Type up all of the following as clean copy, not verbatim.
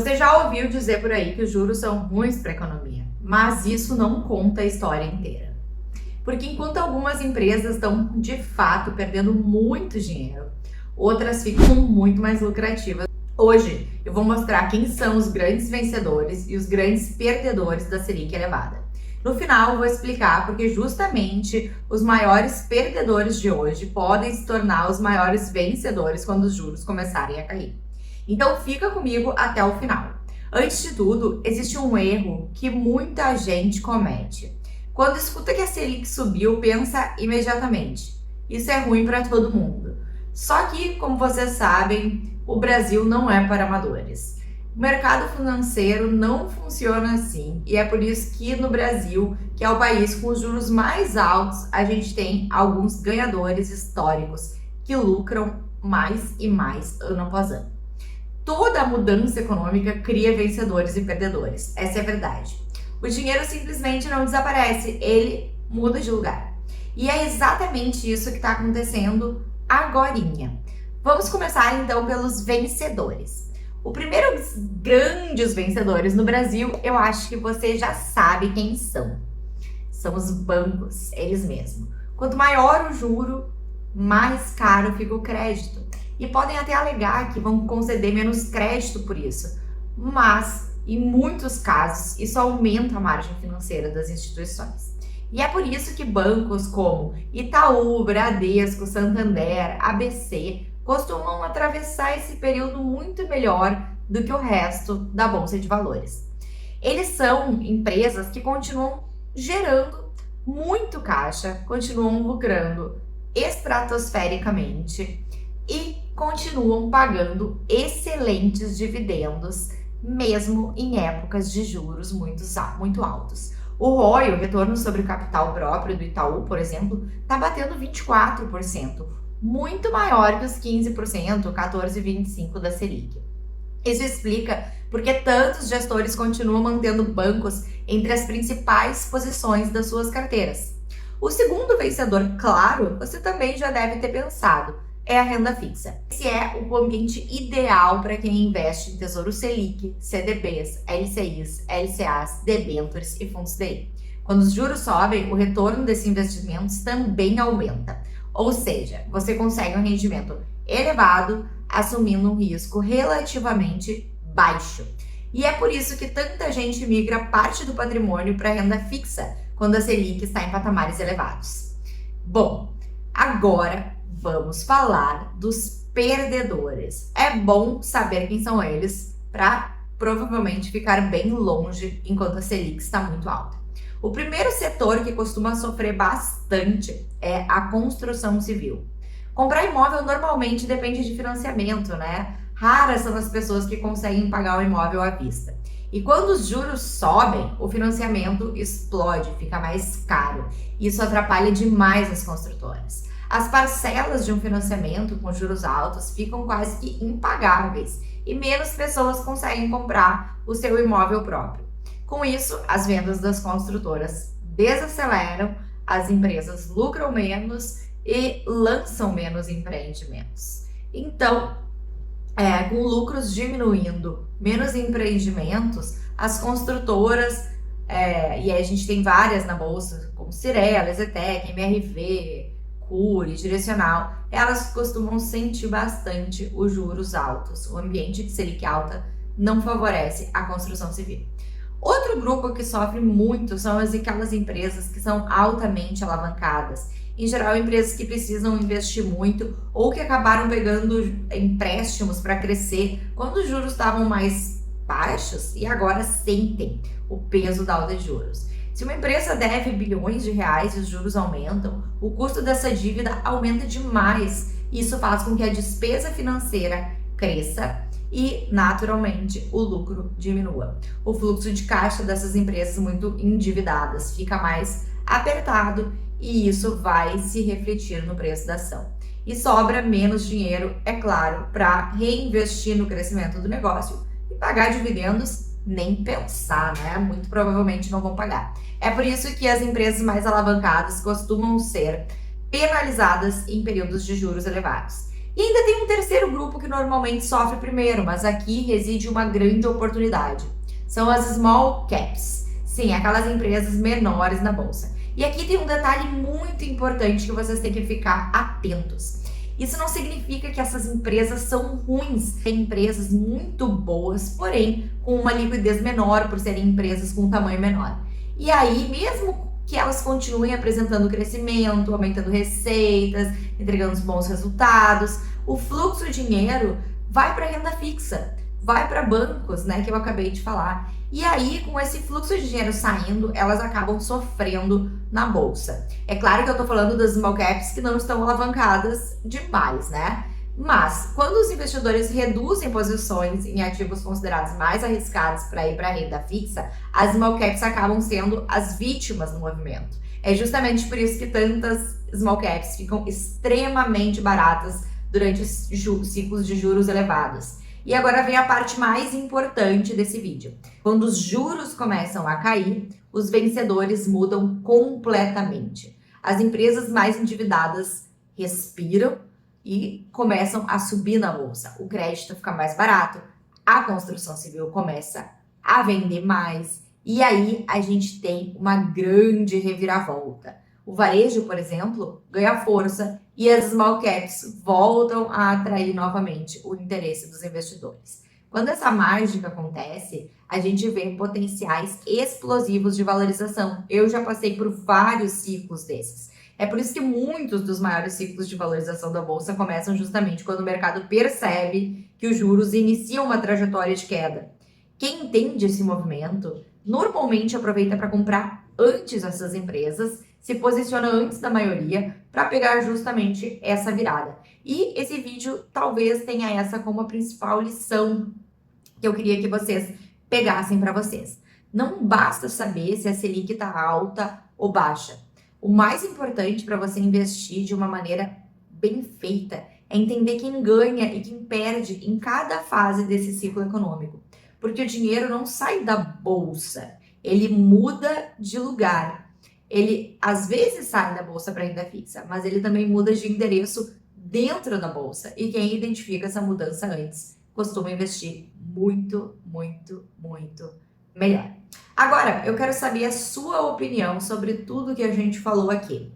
Você já ouviu dizer por aí que os juros são ruins para a economia, mas isso não conta a história inteira. Porque enquanto algumas empresas estão de fato perdendo muito dinheiro, outras ficam muito mais lucrativas. Hoje eu vou mostrar quem são os grandes vencedores e os grandes perdedores da Selic elevada. No final eu vou explicar porque justamente os maiores perdedores de hoje podem se tornar os maiores vencedores quando os juros começarem a cair. Então fica comigo até o final. Antes de tudo, existe um erro que muita gente comete. Quando escuta que a Selic subiu, pensa imediatamente: isso é ruim para todo mundo. Só que, como vocês sabem, o Brasil não é para amadores. O mercado financeiro não funciona assim e é por isso que no Brasil, que é o país com os juros mais altos, a gente tem alguns ganhadores históricos que lucram mais e mais ano após ano. Toda mudança econômica cria vencedores e perdedores, essa é a verdade. O dinheiro simplesmente não desaparece, ele muda de lugar. E é exatamente isso que está acontecendo agorinha. Vamos começar então pelos vencedores. O primeiro dos grandes vencedores no Brasil, eu acho que você já sabe quem são. São os bancos, eles mesmos. Quanto maior o juro, mais caro fica o crédito. E podem até alegar que vão conceder menos crédito por isso. Mas, em muitos casos, isso aumenta a margem financeira das instituições. E é por isso que bancos como Itaú, Bradesco, Santander, ABC costumam atravessar esse período muito melhor do que o resto da Bolsa de Valores. Eles são empresas que continuam gerando muito caixa, continuam lucrando estratosfericamente e continuam pagando excelentes dividendos, mesmo em épocas de juros muito altos. O ROI, o retorno sobre o capital próprio do Itaú, por exemplo, está batendo 24%, muito maior que os 15%, 14,25% da Selic. Isso explica porque tantos gestores continuam mantendo bancos entre as principais posições das suas carteiras. O segundo vencedor, claro, você também já deve ter pensado, é a renda fixa. Esse é o ambiente ideal para quem investe em Tesouro Selic, CDBs, LCIs, LCAs, debêntures e fundos DI. Quando os juros sobem, o retorno desses investimentos também aumenta. Ou seja, você consegue um rendimento elevado, assumindo um risco relativamente baixo. E é por isso que tanta gente migra parte do patrimônio para renda fixa quando a Selic está em patamares elevados. Bom, agora vamos falar dos perdedores. É bom saber quem são eles para provavelmente ficar bem longe enquanto a Selic está muito alta. O primeiro setor que costuma sofrer bastante é a construção civil. Comprar imóvel normalmente depende de financiamento, né? Raras são as pessoas que conseguem pagar o imóvel à vista. E quando os juros sobem, o financiamento explode, fica mais caro. Isso atrapalha demais as construtoras. As parcelas de um financiamento com juros altos ficam quase que impagáveis e menos pessoas conseguem comprar o seu imóvel próprio. Com isso, as vendas das construtoras desaceleram, as empresas lucram menos e lançam menos empreendimentos. Então, com lucros diminuindo, menos empreendimentos, as construtoras, e aí a gente tem várias na bolsa, como Cyrela, Zetec, MRV, Cury, Direcional, elas costumam sentir bastante os juros altos. O ambiente de Selic alta não favorece a construção civil. Outro grupo que sofre muito são aquelas empresas que são altamente alavancadas. Em geral, empresas que precisam investir muito ou que acabaram pegando empréstimos para crescer quando os juros estavam mais baixos e agora sentem o peso da alta de juros. Se uma empresa deve bilhões de reais e os juros aumentam, o custo dessa dívida aumenta demais. Isso faz com que a despesa financeira cresça e, naturalmente, o lucro diminua. O fluxo de caixa dessas empresas muito endividadas fica mais apertado e isso vai se refletir no preço da ação. E sobra menos dinheiro, é claro, para reinvestir no crescimento do negócio e pagar dividendos, nem pensar, né? Muito provavelmente não vão pagar. É por isso que as empresas mais alavancadas costumam ser penalizadas em períodos de juros elevados. E ainda tem um terceiro grupo que normalmente sofre primeiro, mas aqui reside uma grande oportunidade. São as small caps. Sim, aquelas empresas menores na bolsa. E aqui tem um detalhe muito importante que vocês têm que ficar atentos. Isso não significa que essas empresas são ruins. Tem empresas muito boas, porém com uma liquidez menor por serem empresas com um tamanho menor. E aí, mesmo que elas continuem apresentando crescimento, aumentando receitas, entregando bons resultados, o fluxo de dinheiro vai para renda fixa, vai para bancos, né, que eu acabei de falar. E aí, com esse fluxo de dinheiro saindo, elas acabam sofrendo na bolsa. É claro que eu tô falando das small caps que não estão alavancadas demais, né? Mas, quando os investidores reduzem posições em ativos considerados mais arriscados para ir para a renda fixa, as small caps acabam sendo as vítimas do movimento. É justamente por isso que tantas small caps ficam extremamente baratas durante os ciclos de juros elevados. E agora vem a parte mais importante desse vídeo. Quando os juros começam a cair, os vencedores mudam completamente. As empresas mais endividadas respiram e começam a subir na bolsa. O crédito fica mais barato, a construção civil começa a vender mais, e aí a gente tem uma grande reviravolta. O varejo, por exemplo, ganha força e as small caps voltam a atrair novamente o interesse dos investidores. Quando essa mágica acontece, a gente vê potenciais explosivos de valorização. Eu já passei por vários ciclos desses. É por isso que muitos dos maiores ciclos de valorização da bolsa começam justamente quando o mercado percebe que os juros iniciam uma trajetória de queda. Quem entende esse movimento normalmente aproveita para comprar antes essas empresas, se posiciona antes da maioria para pegar justamente essa virada. E esse vídeo talvez tenha essa como a principal lição que eu queria que vocês pegassem para vocês. Não basta saber se a Selic está alta ou baixa. O mais importante para você investir de uma maneira bem feita é entender quem ganha e quem perde em cada fase desse ciclo econômico. Porque o dinheiro não sai da bolsa, ele muda de lugar. Ele às vezes sai da bolsa para renda fixa, mas ele também muda de endereço dentro da bolsa. E quem identifica essa mudança antes costuma investir muito, muito, muito melhor. Agora, eu quero saber a sua opinião sobre tudo que a gente falou aqui.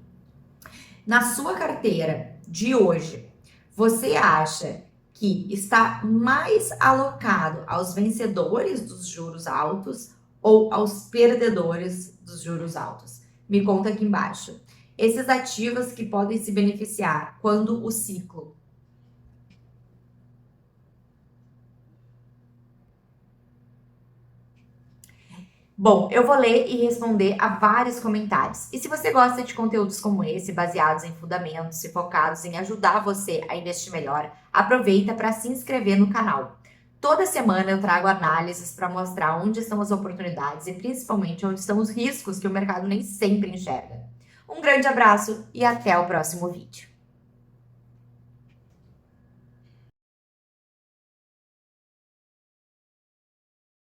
Na sua carteira de hoje, você acha que está mais alocado aos vencedores dos juros altos ou aos perdedores dos juros altos? Me conta aqui embaixo. Esses ativos que podem se beneficiar quando o ciclo Bom, eu vou ler e responder a vários comentários. E se você gosta de conteúdos como esse, baseados em fundamentos e focados em ajudar você a investir melhor, aproveita para se inscrever no canal. Toda semana eu trago análises para mostrar onde estão as oportunidades e principalmente onde estão os riscos que o mercado nem sempre enxerga. Um grande abraço e até o próximo vídeo.